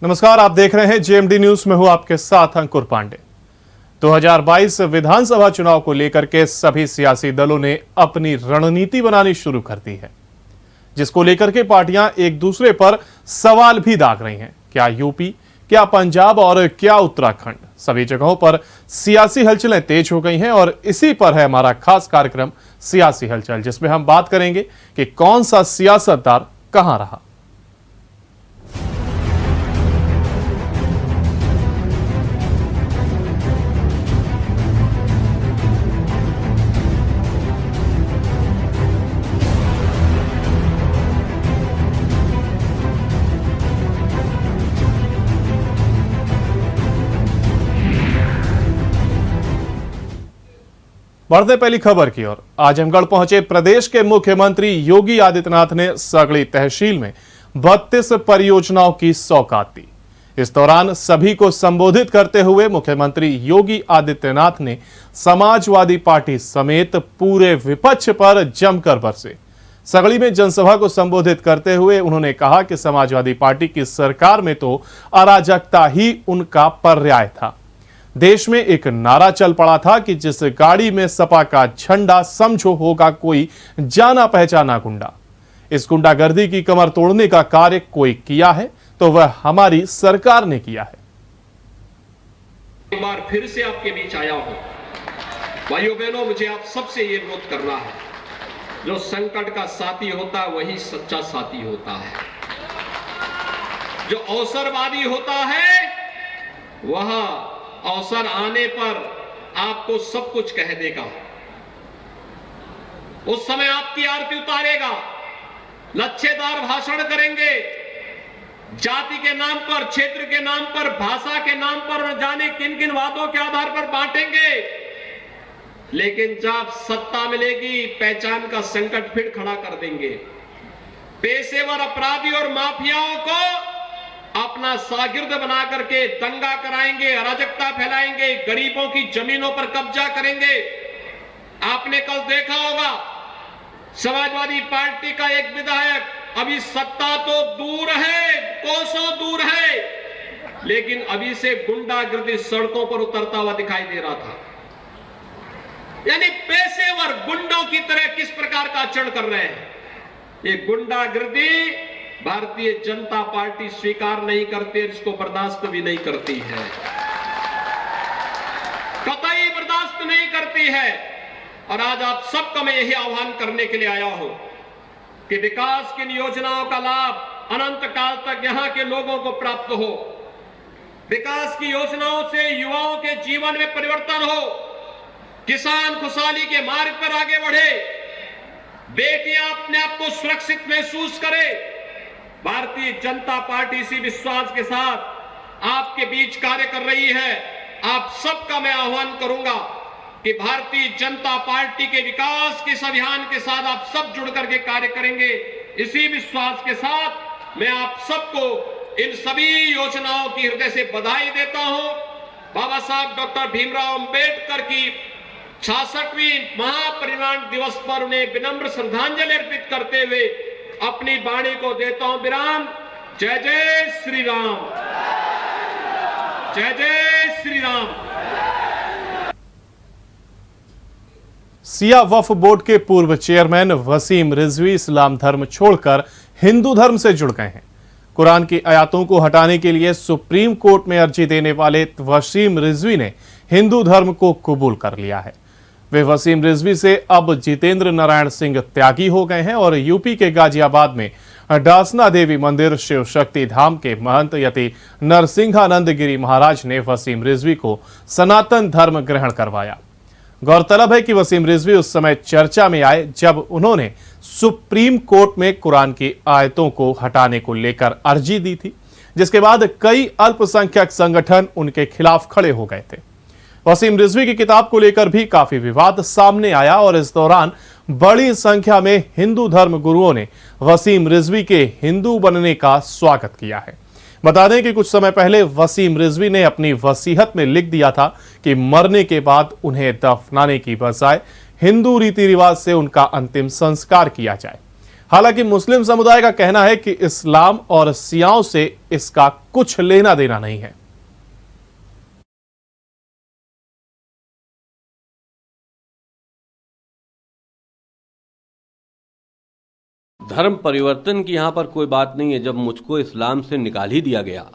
नमस्कार, आप देख रहे हैं जेएमडी न्यूज में हूं आपके साथ अंकुर पांडे। 2022 विधानसभा चुनाव को लेकर के सभी सियासी दलों ने अपनी रणनीति बनानी शुरू कर दी है, जिसको लेकर के पार्टियां एक दूसरे पर सवाल भी दाग रही हैं। क्या यूपी, क्या पंजाब और क्या उत्तराखंड, सभी जगहों पर सियासी हलचलें तेज हो गई हैं और इसी पर है हमारा खास कार्यक्रम सियासी हलचल, जिसमें हम बात करेंगे कि कौन सा सियासतदार कहां रहा। बढ़ते पहली खबर की ओर। आजमगढ़ पहुंचे प्रदेश के मुख्यमंत्री योगी आदित्यनाथ ने सगड़ी तहसील में 32 परियोजनाओं की सौगात दी। इस दौरान सभी को संबोधित करते हुए मुख्यमंत्री योगी आदित्यनाथ ने समाजवादी पार्टी समेत पूरे विपक्ष पर जमकर बरसे। सगड़ी में जनसभा को संबोधित करते हुए उन्होंने कहा कि समाजवादी पार्टी की सरकार में तो अराजकता ही उनका पर्याय था। देश में एक नारा चल पड़ा था कि जिस गाड़ी में सपा का झंडा समझो होगा कोई जाना पहचाना गुंडा। इस गुंडागर्दी की कमर तोड़ने का कार्य कोई किया है तो वह हमारी सरकार ने किया है। एक बार फिर से आपके बीच आया हूं। भाइयों बहनों, मुझे आप सबसे ये अनुरोध करना है, जो संकट का साथी होता है वही सच्चा साथी होता है। जो अवसरवादी होता है वह अवसर आने पर आपको सब कुछ कह देगा, उस समय आपकी आरती उतारेगा, लच्छेदार भाषण करेंगे, जाति के नाम पर, क्षेत्र के नाम पर, भाषा के नाम पर न जाने किन किन वादों के आधार पर बांटेंगे। लेकिन जब सत्ता मिलेगी पहचान का संकट फिर खड़ा कर देंगे। पेशेवर अपराधी और माफियाओं को अपना शागिर्द बना करके दंगा कराएंगे, अराजकता फैलाएंगे, गरीबों की जमीनों पर कब्जा करेंगे। आपने कल देखा होगा समाजवादी पार्टी का एक विधायक, अभी सत्ता तो दूर है, कोसों दूर है, लेकिन अभी से गुंडागर्दी सड़कों पर उतरता हुआ दिखाई दे रहा था। यानी पेशेवर गुंडों की तरह किस प्रकार का आचरण कर रहे हैं। ये गुंडागर्दी भारतीय जनता पार्टी स्वीकार नहीं करती, इसको बर्दाश्त भी नहीं करती है, कतई बर्दाश्त नहीं करती है। और आज आप सबका मैं यही आह्वान करने के लिए आया हूं कि विकास की योजनाओं का लाभ अनंत काल तक यहां के लोगों को प्राप्त हो। विकास की योजनाओं से युवाओं के जीवन में परिवर्तन हो, किसान खुशहाली के मार्ग पर आगे बढ़े, बेटियां अपने आप को सुरक्षित महसूस करें। भारतीय जनता पार्टी इसी विश्वास के साथ आपके बीच कार्य कर रही है। आप सबका मैं आह्वान करूंगा कि भारतीय जनता पार्टी के विकास के इस अभियान के साथ आप सब जुड़ करके कार्य करेंगे। इसी विश्वास के साथ मैं आप सबको इन सभी योजनाओं की हृदय से बधाई देता हूं। बाबा साहब डॉक्टर भीमराव अंबेडकर की 66वीं महापरिनिर्वाण दिवस पर उन्हें विनम्र श्रद्धांजलि अर्पित करते हुए अपनी वाणी को देता हूं विराम। जय जय श्री राम, जय जय श्री राम। सिया वक्फ बोर्ड के पूर्व चेयरमैन वसीम रिजवी इस्लाम धर्म छोड़कर हिंदू धर्म से जुड़ गए हैं। कुरान की आयतों को हटाने के लिए सुप्रीम कोर्ट में अर्जी देने वाले वसीम रिजवी ने हिंदू धर्म को कबूल कर लिया है। वे वसीम रिजवी से अब जितेंद्र नारायण सिंह त्यागी हो गए हैं और यूपी के गाजियाबाद में डासना देवी मंदिर शिव शक्ति धाम के महंत यति नरसिंहानंद गिरी महाराज ने वसीम रिजवी को सनातन धर्म ग्रहण करवाया। गौरतलब है कि वसीम रिजवी उस समय चर्चा में आए जब उन्होंने सुप्रीम कोर्ट में कुरान की आयतों को हटाने को लेकर अर्जी दी थी, जिसके बाद कई अल्पसंख्यक संगठन उनके खिलाफ खड़े हो गए थे। वसीम रिजवी की किताब को लेकर भी काफी विवाद सामने आया और इस दौरान बड़ी संख्या में हिंदू धर्म गुरुओं ने वसीम रिजवी के हिंदू बनने का स्वागत किया है। बता दें कि कुछ समय पहले वसीम रिजवी ने अपनी वसीयत में लिख दिया था कि मरने के बाद उन्हें दफनाने की बजाय हिंदू रीति रिवाज से उनका अंतिम संस्कार किया जाए। हालांकि मुस्लिम समुदाय का कहना है कि इस्लाम और शियाओं से इसका कुछ लेना देना नहीं है। धर्म परिवर्तन की यहाँ पर कोई बात नहीं है। जब मुझको इस्लाम से निकाल ही दिया गया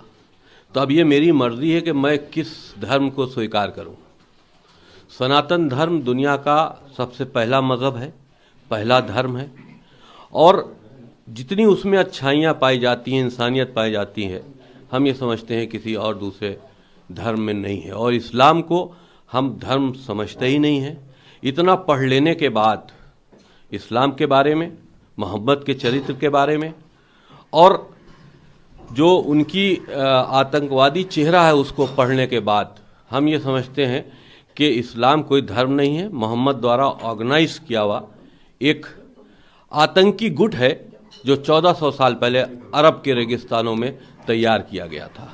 तो अब ये मेरी मर्जी है कि मैं किस धर्म को स्वीकार करूं। सनातन धर्म दुनिया का सबसे पहला मज़हब है, पहला धर्म है, और जितनी उसमें अच्छाइयाँ पाई जाती हैं, इंसानियत पाई जाती है, हम ये समझते हैं किसी और दूसरे धर्म में नहीं है। और इस्लाम को हम धर्म समझते ही नहीं हैं। इतना पढ़ लेने के बाद इस्लाम के बारे में, मोहम्मद के चरित्र के बारे में, और जो उनकी आतंकवादी चेहरा है उसको पढ़ने के बाद हम ये समझते हैं कि इस्लाम कोई धर्म नहीं है, मोहम्मद द्वारा ऑर्गेनाइज किया हुआ एक आतंकी गुट है जो 1400 साल पहले अरब के रेगिस्तानों में तैयार किया गया था।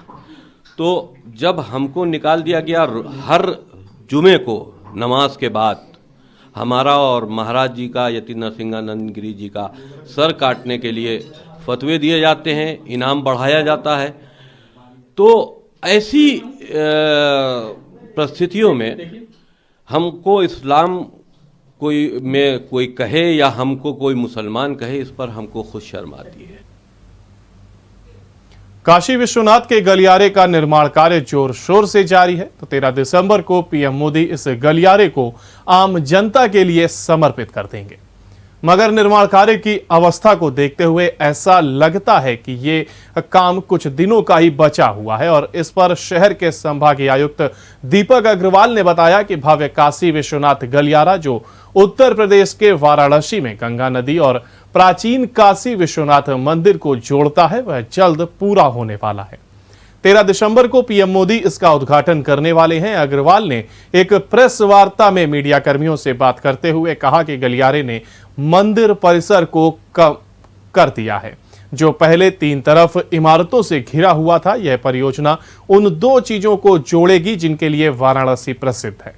तो जब हमको निकाल दिया गया, हर जुमे को नमाज के बाद हमारा और महाराज जी का, यति नरसिंहानंद गिरी जी का सर काटने के लिए फतवे दिए जाते हैं, इनाम बढ़ाया जाता है। तो ऐसी परिस्थितियों में हमको इस्लाम कोई कहे या हमको कोई मुसलमान कहे, इस पर हमको खुद शर्म आती है। काशी विश्वनाथ के गलियारे का निर्माण कार्य जोर शोर से जारी है। तो 13 दिसंबर को पीएम मोदी इस गलियारे को आम जनता के लिए समर्पित कर देंगे, मगर निर्माण कार्य की अवस्था को देखते हुए ऐसा लगता है कि ये काम कुछ दिनों का ही बचा हुआ है। और इस पर शहर के संभागीय आयुक्त दीपक अग्रवाल ने बताया कि भव्य काशी विश्वनाथ गलियारा जो उत्तर प्रदेश के वाराणसी में गंगा नदी और प्राचीन काशी विश्वनाथ मंदिर को जोड़ता है, वह जल्द पूरा होने वाला है। 13 दिसंबर को पीएम मोदी इसका उद्घाटन करने वाले हैं। अग्रवाल ने एक प्रेस वार्ता में मीडिया कर्मियों से बात करते हुए कहा कि गलियारे ने मंदिर परिसर को कम कर दिया है, जो पहले 3 तरफ इमारतों से घिरा हुआ था। यह परियोजना उन 2 चीजों को जोड़ेगी जिनके लिए वाराणसी प्रसिद्ध है,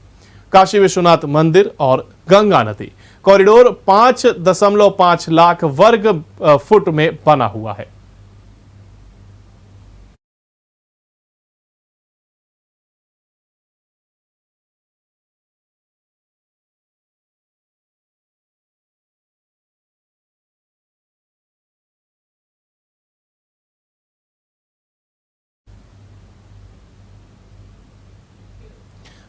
काशी विश्वनाथ मंदिर और गंगा नदी। कॉरिडोर 5.5 लाख वर्ग फुट में बना हुआ है।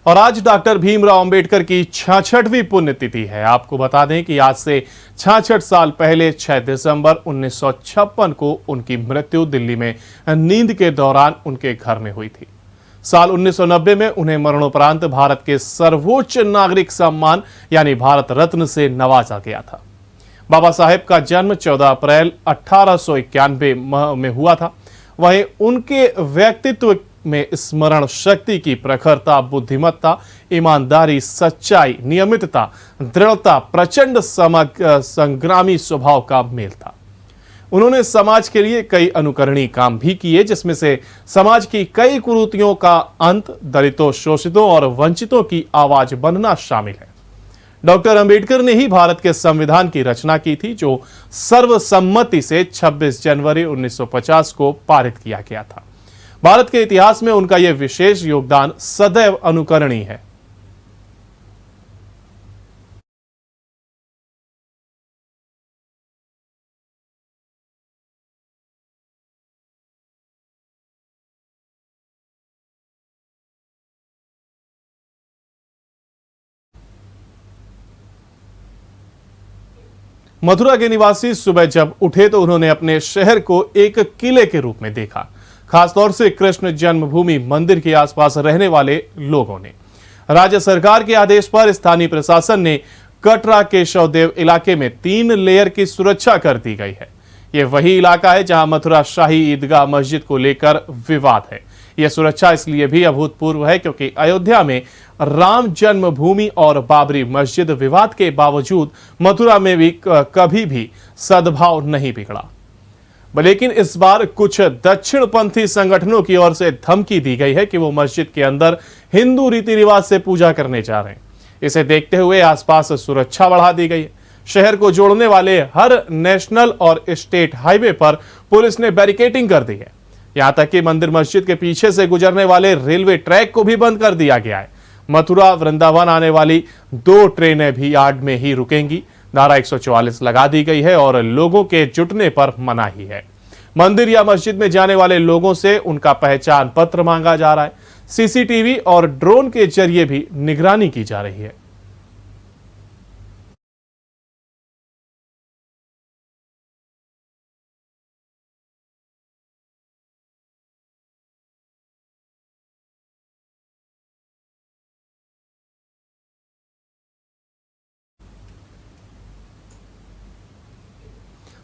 और आज डॉक्टर भीमराव अंबेडकर की 66वीं पुण्यतिथि है। आपको बता दें कि आज से 66 साल पहले 6 दिसंबर 1956 को उनकी मृत्यु दिल्ली में नींद के दौरान उनके घर में हुई थी। साल 1990 में उन्हें मरणोपरांत भारत के सर्वोच्च नागरिक सम्मान यानी भारत रत्न से नवाजा गया था। बाबा साहेब का जन्म 14 अप्रैल 1891 में हुआ था। वहीं उनके व्यक्तित्व में स्मरण शक्ति की प्रखरता, बुद्धिमत्ता, ईमानदारी, सच्चाई, नियमितता, दृढ़ता, प्रचंड संग्रामी स्वभाव का मेल था। उन्होंने समाज के लिए कई अनुकरणीय काम भी किए, जिसमें से समाज की कई कुरीतियों का अंत, दलितों, शोषितों और वंचितों की आवाज बनना शामिल है। डॉक्टर अंबेडकर ने ही भारत के संविधान की रचना की थी, जो सर्वसम्मति से 26 जनवरी 1950 को पारित किया गया था। भारत के इतिहास में उनका यह विशेष योगदान सदैव अनुकरणीय है। मथुरा के निवासी सुबह जब उठे तो उन्होंने अपने शहर को एक किले के रूप में देखा, खासतौर से कृष्ण जन्मभूमि मंदिर के आसपास रहने वाले लोगों ने। राज्य सरकार के आदेश पर स्थानीय प्रशासन ने कटरा केशवदेव इलाके में 3 लेयर की सुरक्षा कर दी गई है। यह वही इलाका है जहां मथुरा शाही ईदगाह मस्जिद को लेकर विवाद है। यह सुरक्षा इसलिए भी अभूतपूर्व है क्योंकि अयोध्या में राम जन्मभूमि और बाबरी मस्जिद विवाद के बावजूद मथुरा में भी कभी भी सद्भाव नहीं बिगड़ा। लेकिन इस बार कुछ दक्षिणपंथी संगठनों की ओर से धमकी दी गई है कि वो मस्जिद के अंदर हिंदू रीति रिवाज से पूजा करने जा रहे हैं। इसे देखते हुए आसपास सुरक्षा बढ़ा दी गई है। शहर को जोड़ने वाले हर नेशनल और स्टेट हाईवे पर पुलिस ने बैरिकेडिंग कर दी है। यहां तक कि मंदिर मस्जिद के पीछे से गुजरने वाले रेलवे ट्रैक को भी बंद कर दिया गया है। मथुरा वृंदावन आने वाली 2 ट्रेनें भी यार्ड में ही रुकेंगी। धारा 144 लगा दी गई है और लोगों के जुटने पर मनाही है। मंदिर या मस्जिद में जाने वाले लोगों से उनका पहचान पत्र मांगा जा रहा है। सीसीटीवी और ड्रोन के जरिए भी निगरानी की जा रही है।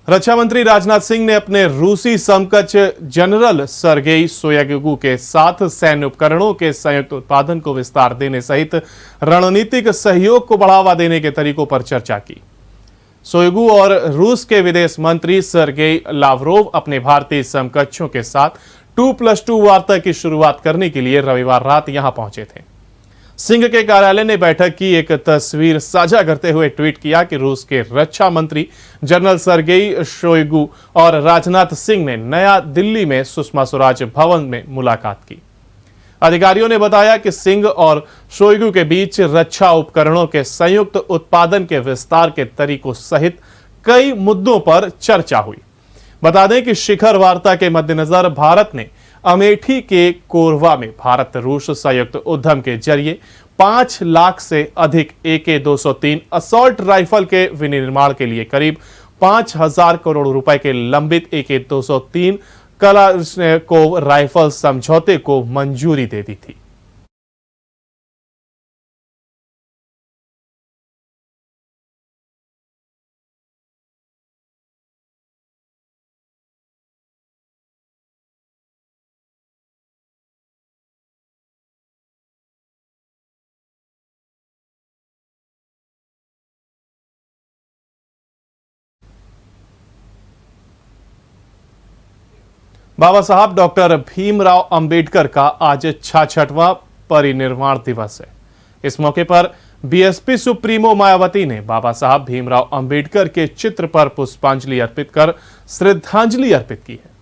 रक्षा मंत्री राजनाथ सिंह ने अपने रूसी समकक्ष जनरल सर्गेई शोइगु के साथ सैन्य उपकरणों के संयुक्त उत्पादन को विस्तार देने सहित रणनीतिक सहयोग को बढ़ावा देने के तरीकों पर चर्चा की। शोइगु और रूस के विदेश मंत्री सर्गेई लावरोव अपने भारतीय समकक्षों के साथ 2+2 वार्ता की शुरुआत करने के लिए रविवार रात यहां पहुंचे थे। सिंह के कार्यालय ने बैठक की एक तस्वीर साझा करते हुए ट्वीट किया कि रूस के रक्षा मंत्री जनरल सर्गेई शोइगु और राजनाथ सिंह ने नया दिल्ली में सुषमा स्वराज भवन में मुलाकात की। अधिकारियों ने बताया कि सिंह और शोइगु के बीच रक्षा उपकरणों के संयुक्त उत्पादन के विस्तार के तरीकों सहित कई मुद्दों पर चर्चा हुई। बता दें कि शिखर वार्ता के मद्देनजर भारत ने अमेठी के कोरबा में भारत रूस संयुक्त उद्यम के जरिए 5 लाख से अधिक AK-203 असॉल्ट राइफल के विनिर्माण के लिए करीब 5,000 करोड़ रुपए के लंबित AK-203 कलाश्निकोव राइफल समझौते को मंजूरी दे दी थी। बाबा साहब डॉक्टर भीमराव अंबेडकर का आज 66वां परिनिर्वाण दिवस है। इस मौके पर बीएसपी सुप्रीमो मायावती ने बाबा साहब भीमराव अंबेडकर के चित्र पर पुष्पांजलि अर्पित कर श्रद्धांजलि अर्पित की है।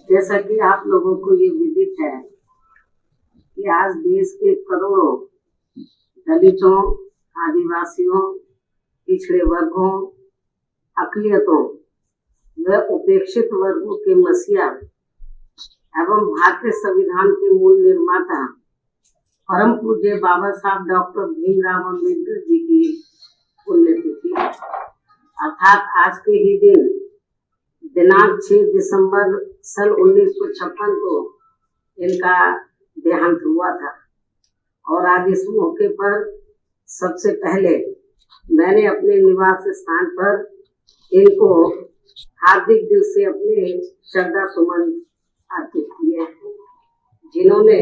जैसा कि आप लोगों को ये विदित है कि आज देश के करोड़ों दलितों, आदिवासियों, पिछड़े वर्गों, अकलियतों व उपेक्षित वर्गों के मसीहा एवं भारतीय संविधान के मूल निर्माता परम पूज्य बाबा साहब डॉक्टर भीमराव अम्बेडकर जी की पुण्यतिथि अर्थात आज के ही दिन दिनांक 6 दिसंबर सन 1956 को इनका देहांत हुआ था। और आज इस मौके पर सबसे पहले मैंने अपने निवास स्थान पर इनको हार्दिक दिल से अपने श्रद्धा सुमन अर्पित किए, जिन्होंने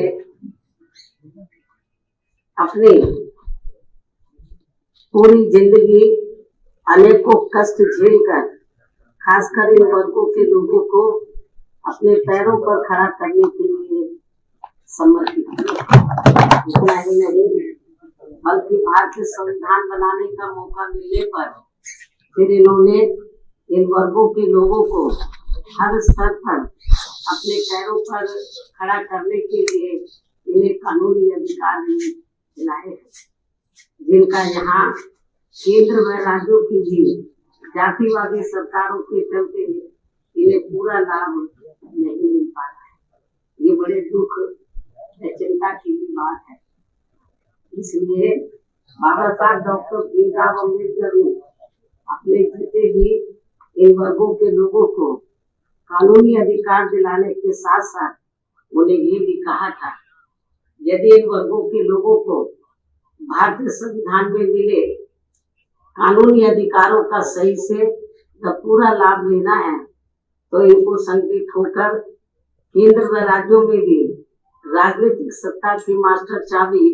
अपनी पूरी जिंदगी अनेकों कष्ट झेलकर खासकर इन वर्गों के लोगों को अपने पैरों पर खड़ा करने के लिए समर्पित किया। इतना ही नहीं बल्कि भारतीय संविधान बनाने का मौका मिलने पर फिर इन्होंने इन वर्गों के लोगों को हर स्तर पर अपने पैरों पर खड़ा करने के लिए इन्हें कानूनी अधिकार दिलाए, जिनका यहाँ केंद्र व राज्यों की भी जातिवादी सरकारों के चलते इन्हें पूरा लाभ नहीं मिल पा रहा है। ये बड़े दुख चिंता की भी बात है। इसलिए बाबा साहब डॉक्टर भीमराव अम्बेडकर ने अपने जीते ही इन वर्गों के लोगों को कानूनी अधिकार दिलाने के साथ साथ उन्हें ये भी कहा था, यदि इन वर्गों के लोगों को भारतीय संविधान में मिले कानूनी अधिकारों का सही से पूरा लाभ लेना है तो इनको संगठित होकर केंद्र व राज्यों में भी राजनीतिक सत्ता की मास्टर चाबी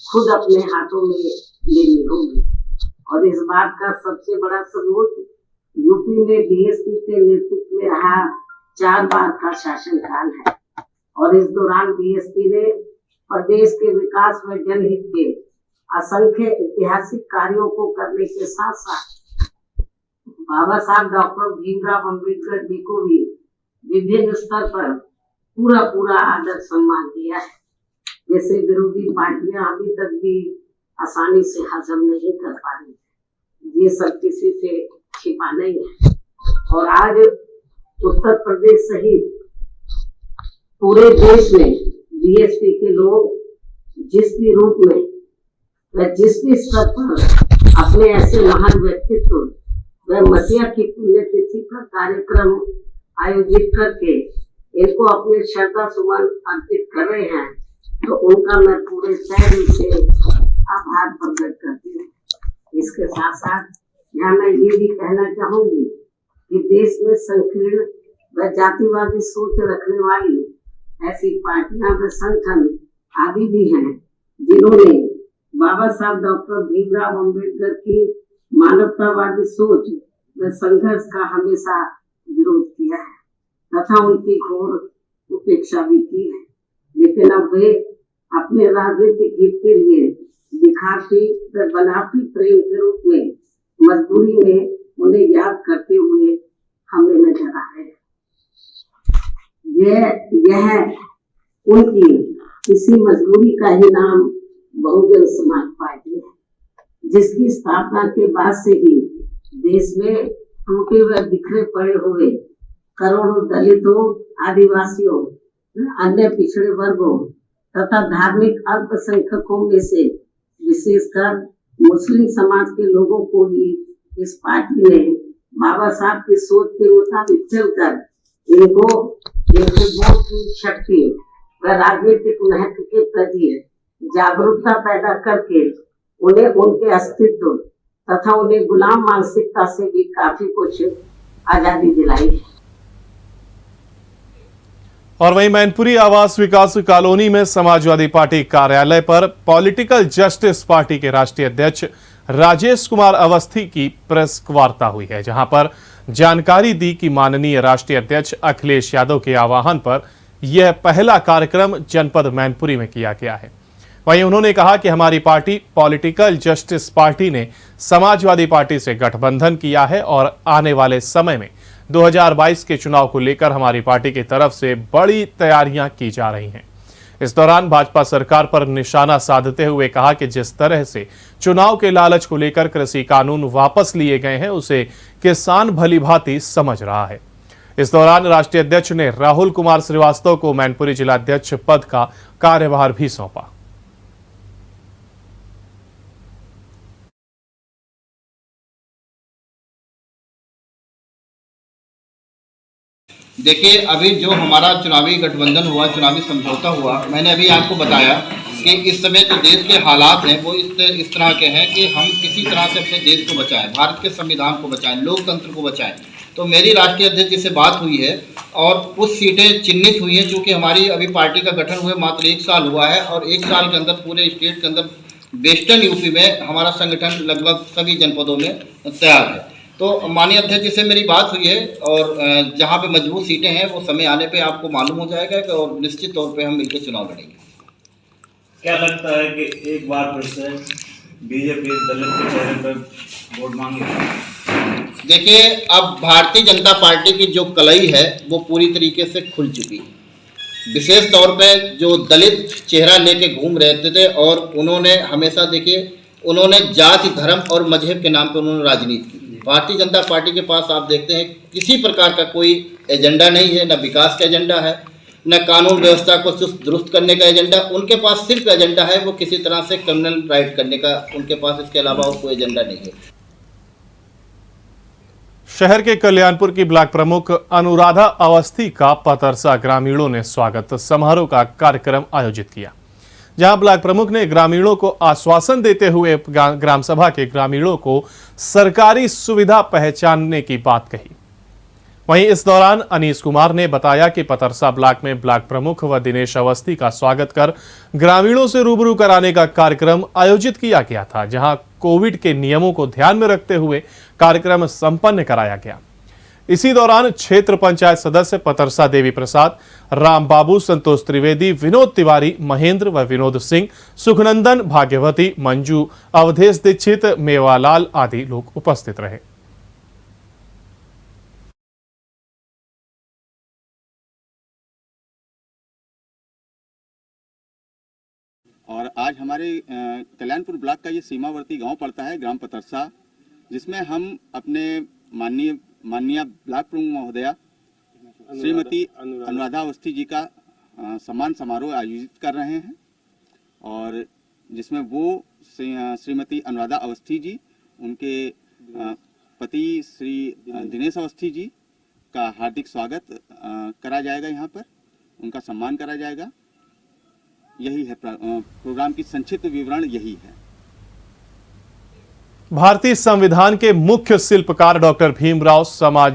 खुद अपने हाथों में लेनी होगी। और इस बात का सबसे बड़ा सबूत यूपी में बीएसपी के नेतृत्व में रहा 4 बार का शासनकाल है। और इस दौरान बीएसपी ने प्रदेश के विकास में जनहित के असंख्य ऐतिहासिक कार्यों को करने के साथ साथ बाबा साहब डॉक्टर भीमराव अम्बेडकर जी को भी विभिन्न स्तर पर पूरा आदर सम्मान दिया है, जैसे विरोधी पार्टियां अभी तक भी आसानी से हजम नहीं कर पा रही। ये सब किसी से छिपा नहीं है। और आज उत्तर प्रदेश सहित पूरे देश में बीएसपी के लोग जिस भी रूप में व जिस भी स्तर पर अपने ऐसे महान व्यक्तित्व व मसीहा की पुण्यतिथि पर कार्यक्रम आयोजित करके इनको अपने श्रद्धा सुमन अर्पित कर रहे हैं, तो उनका मैं पूरे शहर से आभार प्रकट करती हूँ। इसके साथ साथ यहाँ मैं ये भी कहना चाहूंगी कि देश में संकीर्ण व जातिवादी सोच रखने वाली ऐसी पार्टियां व संगठन आदि भी हैं, जिन्होंने बाबा साहब डॉक्टर भीमराव अम्बेडकर की मानवतावादी सोच व संघर्ष का हमेशा विरोध किया है तथा उनकी घोर उपेक्षा भी की है। लेकिन अब वे अपने राजनीतिक हित के लिए दिखाती व बनावटी प्रेम के रूप में मजबूरी में उन्हें याद करते हुए हमें नजर आ रहे हैं। यह उनकी इसी मजबूरी का ही नाम बहुजन समाज पार्टी है, जिसकी स्थापना के बाद से ही देश में टूटे व बिखरे पड़े हुए करोड़ों दलितों, आदिवासियों, अन्य पिछड़े वर्गों तथा धार्मिक अल्पसंख्यकों में से विशेषकर मुस्लिम समाज के लोगों को भी इस पार्टी ने बाबा साहब की सोच के मुताबिक चलकर इनको वोट की शक्ति व राजनीतिक महत्व के प्रति जागरूकता पैदा करके उन्हें उनके अस्तित्व तथा उन्हें गुलाम मानसिकता से भी काफी कुछ आजादी दिलाई है। और वहीं मैनपुरी आवास विकास कॉलोनी में समाजवादी पार्टी कार्यालय पर पॉलिटिकल जस्टिस पार्टी के राष्ट्रीय अध्यक्ष राजेश कुमार अवस्थी की प्रेस वार्ता हुई है, जहां पर जानकारी दी कि माननीय राष्ट्रीय अध्यक्ष अखिलेश यादव के आह्वान पर यह पहला कार्यक्रम जनपद मैनपुरी में किया गया है। वहीं उन्होंने कहा कि हमारी पार्टी पॉलिटिकल जस्टिस पार्टी ने समाजवादी पार्टी से गठबंधन किया है और आने वाले समय में 2022 के चुनाव को लेकर हमारी पार्टी की तरफ से बड़ी तैयारियां की जा रही हैं। इस दौरान भाजपा सरकार पर निशाना साधते हुए कहा कि जिस तरह से चुनाव के लालच को लेकर कृषि कानून वापस लिए गए हैं, उसे किसान भलीभांति समझ रहा है। इस दौरान राष्ट्रीय अध्यक्ष ने राहुल कुमार श्रीवास्तव को मैनपुरी जिलाध्यक्ष पद का कार्यभार भी सौंपा। देखिए, अभी जो हमारा चुनावी गठबंधन हुआ, चुनावी समझौता हुआ, मैंने अभी आपको बताया कि इस समय जो देश के हालात हैं वो इस तरह के हैं कि हम किसी तरह से अपने देश को बचाएं, भारत के संविधान को बचाएं, लोकतंत्र को बचाएं। तो मेरी राष्ट्रीय अध्यक्ष जी से बात हुई है और कुछ सीटें चिन्हित हुई हैं, क्योंकि हमारी अभी पार्टी का गठन हुए मात्र 1 साल हुआ है और 1 साल के अंदर पूरे स्टेट के अंदर वेस्टर्न यूपी में हमारा संगठन लगभग सभी जनपदों में तैयार है। तो माननीय अध्यक्ष जी से मेरी बात हुई है और जहां पे मजबूत सीटें हैं वो समय आने पे आपको मालूम हो जाएगा कि और निश्चित तौर पे हम मिलकर चुनाव लड़ेंगे। क्या लगता है कि एक बार फिर से बीजेपी दलित के चेहरे पर वोट मांगेगी? देखिए, अब भारतीय जनता पार्टी की जो कलई है वो पूरी तरीके से खुल चुकी है। विशेष तौर पे जो दलित चेहरा लेके घूम रहे थे और उन्होंने हमेशा, देखिए, उन्होंने जाति, धर्म और मजहब के नाम पर उन्होंने राजनीति की। भारतीय जनता पार्टी के पास आप देखते हैं किसी प्रकार का कोई एजेंडा नहीं है, न विकास का एजेंडा है, न कानून व्यवस्था को चुस्त दुरुस्त करने का एजेंडा। उनके पास सिर्फ एजेंडा है वो किसी तरह से क्रिमिनल राइट करने का, उनके पास इसके अलावा और कोई एजेंडा नहीं है। शहर के कल्याणपुर की ब्लॉक प्रमुख अनुराधा अवस्थी का पतरसा ग्रामीणों ने स्वागत समारोह का कार्यक्रम आयोजित किया, जहां ब्लॉक प्रमुख ने ग्रामीणों को आश्वासन देते हुए ग्राम सभा के ग्रामीणों को सरकारी सुविधा पहचानने की बात कही। वहीं इस दौरान अनीस कुमार ने बताया कि पतरसा ब्लॉक में ब्लॉक प्रमुख व दिनेश अवस्थी का स्वागत कर ग्रामीणों से रूबरू कराने का कार्यक्रम आयोजित किया गया था, जहां कोविड के नियमों को ध्यान में रखते हुए कार्यक्रम संपन्न कराया गया। इसी दौरान क्षेत्र पंचायत सदस्य पतरसा देवी प्रसाद, राम बाबू, संतोष त्रिवेदी, विनोद तिवारी, महेंद्र व विनोद सिंह, सुखनंदन, भाग्यवती, मंजू, अवधेश दीक्षित, मेवालाल आदि लोग उपस्थित रहे। और आज हमारे कल्याणपुर ब्लॉक का ये सीमावर्ती गांव पड़ता है, ग्राम पतरसा, जिसमें हम अपने माननीय ब्लॉक प्रमुख महोदया श्रीमती अनुराधा अवस्थी जी का सम्मान समारोह आयोजित कर रहे हैं, और जिसमें वो श्रीमती अनुराधा अवस्थी जी, उनके पति श्री दिनेश अवस्थी जी का हार्दिक स्वागत करा जाएगा। यहाँ पर उनका सम्मान करा जाएगा। यही है प्रोग्राम की संक्षिप्त विवरण, यही है। भारतीय संविधान के मुख्य शिल्पकार डॉक्टर भीमराव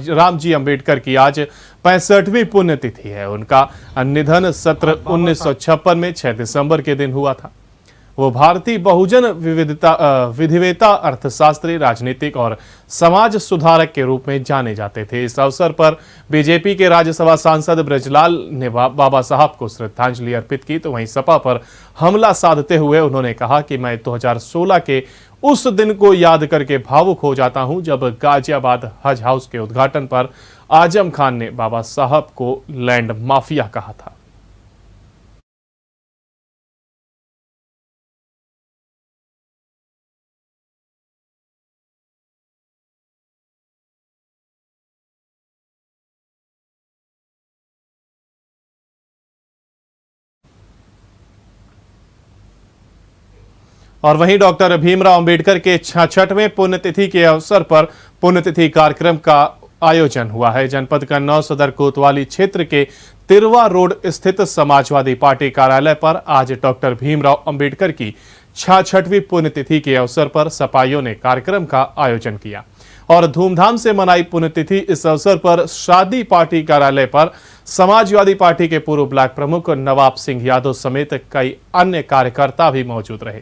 रामजी अंबेडकर की आज 65वीं पुण्यतिथि है। उनका निधन 1956 में 6 दिसंबर के दिन हुआ था। वो भारतीय बहुजन विधिवेता, अर्थशास्त्री, राजनीतिक और समाज सुधारक के रूप में जाने जाते थे। इस अवसर पर बीजेपी के राज्यसभा सांसद ब्रजलाल ने बाबा साहब को श्रद्धांजलि अर्पित की, तो वहीं सपा पर हमला साधते हुए उन्होंने कहा कि मैं 2016 के उस दिन को याद करके भावुक हो जाता हूं, जब गाजियाबाद हज हाउस के उद्घाटन पर आजम खान ने बाबा साहब को लैंड माफिया कहा था। और वहीं डॉक्टर भीमराव अंबेडकर के 66वें पुण्यतिथि के अवसर पर पुण्यतिथि कार्यक्रम का आयोजन हुआ है। जनपद कन्नौज सदर कोतवाली क्षेत्र के तिरवा रोड स्थित समाजवादी पार्टी कार्यालय पर आज डॉक्टर भीमराव अंबेडकर की 66वीं पुण्यतिथि के अवसर पर सपाइयों ने कार्यक्रम का आयोजन किया और धूमधाम से मनाई पुण्यतिथि। इस अवसर पर शादी पार्टी कार्यालय पर समाजवादी पार्टी के पूर्व ब्लॉक प्रमुख नवाब सिंह यादव समेत कई अन्य कार्यकर्ता भी मौजूद रहे।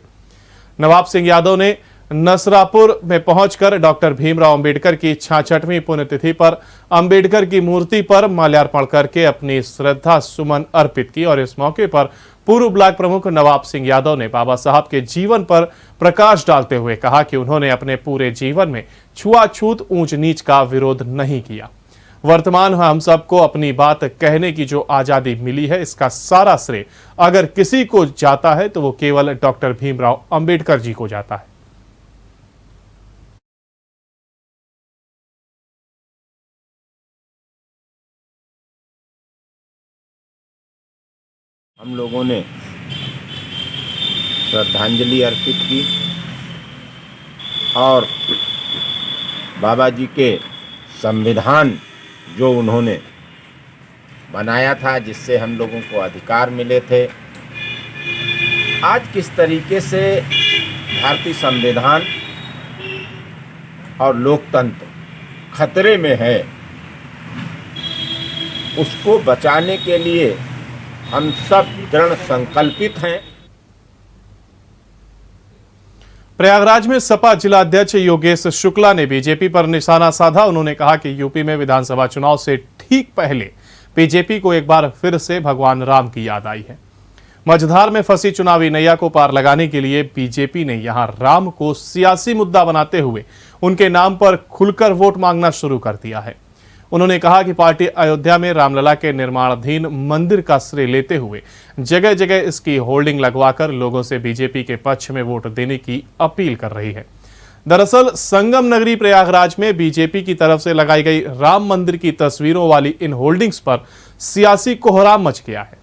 नवाब सिंह यादव ने नसरापुर में पहुंचकर डॉक्टर भीमराव अंबेडकर की 66वीं पुण्यतिथि पर अंबेडकर की मूर्ति पर माल्यार्पण करके अपनी श्रद्धा सुमन अर्पित की और इस मौके पर पूर्व ब्लॉक प्रमुख नवाब सिंह यादव ने बाबा साहब के जीवन पर प्रकाश डालते हुए कहा कि उन्होंने अपने पूरे जीवन में छुआछूत, ऊंच नीच का विरोध नहीं किया। वर्तमान हम सबको अपनी बात कहने की जो आजादी मिली है, इसका सारा श्रेय अगर किसी को जाता है तो वो केवल डॉक्टर भीमराव अंबेडकर जी को जाता है। हम लोगों ने श्रद्धांजलि अर्पित की और बाबा जी के संविधान जो उन्होंने बनाया था, जिससे हम लोगों को अधिकार मिले थे, आज किस तरीके से भारतीय संविधान और लोकतंत्र खतरे में है, उसको बचाने के लिए हम सब दृढ़ संकल्पित हैं। प्रयागराज में सपा जिला अध्यक्ष योगेश शुक्ला ने बीजेपी पर निशाना साधा। उन्होंने कहा कि यूपी में विधानसभा चुनाव से ठीक पहले बीजेपी को एक बार फिर से भगवान राम की याद आई है। मझधार में फंसी चुनावी नैया को पार लगाने के लिए बीजेपी ने यहां राम को सियासी मुद्दा बनाते हुए उनके नाम पर खुलकर वोट मांगना शुरू कर दिया है। उन्होंने कहा कि पार्टी अयोध्या में रामलला के निर्माणाधीन मंदिर का श्रेय लेते हुए जगह जगह इसकी होर्डिंग लगवाकर लोगों से बीजेपी के पक्ष में वोट देने की अपील कर रही है। दरअसल संगम नगरी प्रयागराज में बीजेपी की तरफ से लगाई गई राम मंदिर की तस्वीरों वाली इन होर्डिंग्स पर सियासी कोहराम मच गया है।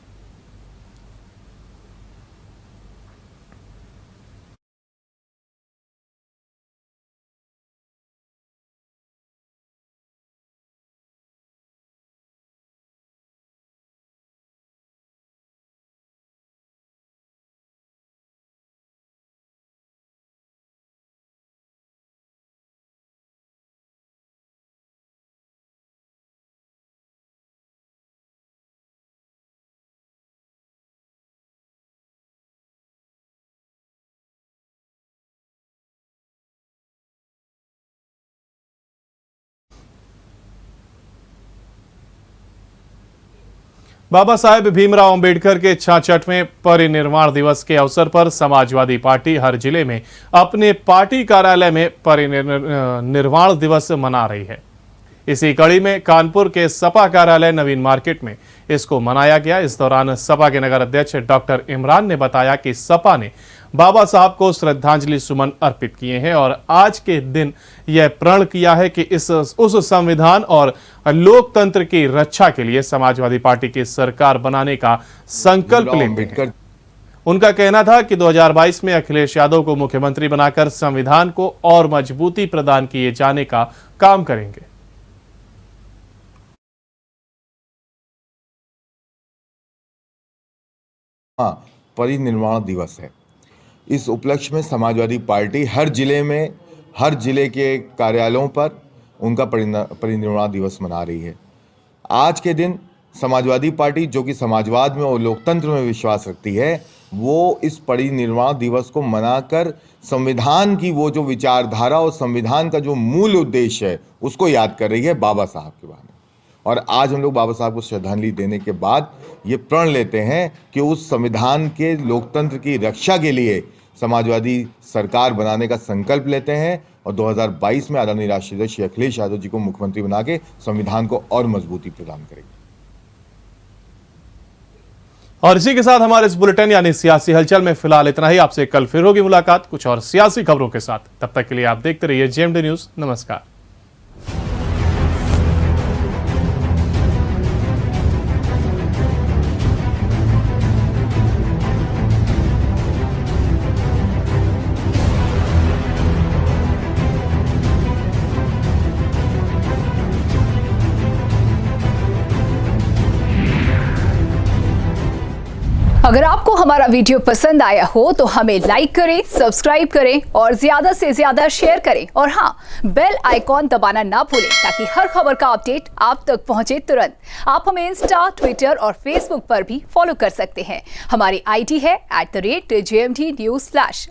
बाबा साहेब भीमराव अंबेडकर के 66वें परिनिर्वाण दिवस के अवसर पर समाजवादी पार्टी हर जिले में अपने पार्टी कार्यालय में परिनिर्वाण दिवस मना रही है। इसी कड़ी में कानपुर के सपा कार्यालय नवीन मार्केट में इसको मनाया गया। इस दौरान सपा के नगर अध्यक्ष डॉक्टर इमरान ने बताया कि सपा ने बाबा साहब को श्रद्धांजलि सुमन अर्पित किए हैं और आज के दिन यह प्रण किया है कि उस संविधान और लोकतंत्र की रक्षा के लिए समाजवादी पार्टी की सरकार बनाने का संकल्प लेते हैं। उनका कहना था कि 2022 में अखिलेश यादव को मुख्यमंत्री बनाकर संविधान को और मजबूती प्रदान किए जाने का काम करेंगे। हाँ, परिनिर्वाण दिवस है। इस उपलक्ष्य में समाजवादी पार्टी हर जिले के कार्यालयों पर उनका परिनिर्वाण दिवस मना रही है। आज के दिन समाजवादी पार्टी, जो कि समाजवाद में और लोकतंत्र में विश्वास रखती है, वो इस परिनिर्वाण दिवस को मनाकर संविधान की वो जो विचारधारा और संविधान का जो मूल उद्देश्य है उसको याद कर रही है बाबा साहब के बारे में। और आज हम लोग बाबा साहब को श्रद्धांजलि देने के बाद ये प्रण लेते हैं कि उस संविधान के लोकतंत्र की रक्षा के लिए समाजवादी सरकार बनाने का संकल्प लेते हैं और 2022 में आदरणीय राष्ट्रीय अध्यक्ष श्री अखिलेश यादव जी को मुख्यमंत्री बना के संविधान को और मजबूती प्रदान करेंगे। और इसी के साथ हमारे इस बुलेटिन यानी सियासी हलचल में फिलहाल इतना ही। आपसे कल फिर होगी मुलाकात कुछ और सियासी खबरों के साथ। तब तक के लिए आप देखते रहिए जेएमडी न्यूज। नमस्कार। अगर आपको हमारा वीडियो पसंद आया हो तो हमें लाइक करें, सब्सक्राइब करें और ज्यादा से ज्यादा शेयर करें। और हाँ, बेल आइकॉन दबाना ना भूलें ताकि हर खबर का अपडेट आप तक पहुंचे तुरंत। आप हमें इंस्टा, ट्विटर और फेसबुक पर भी फॉलो कर सकते हैं। हमारी आईडी है @JMD News।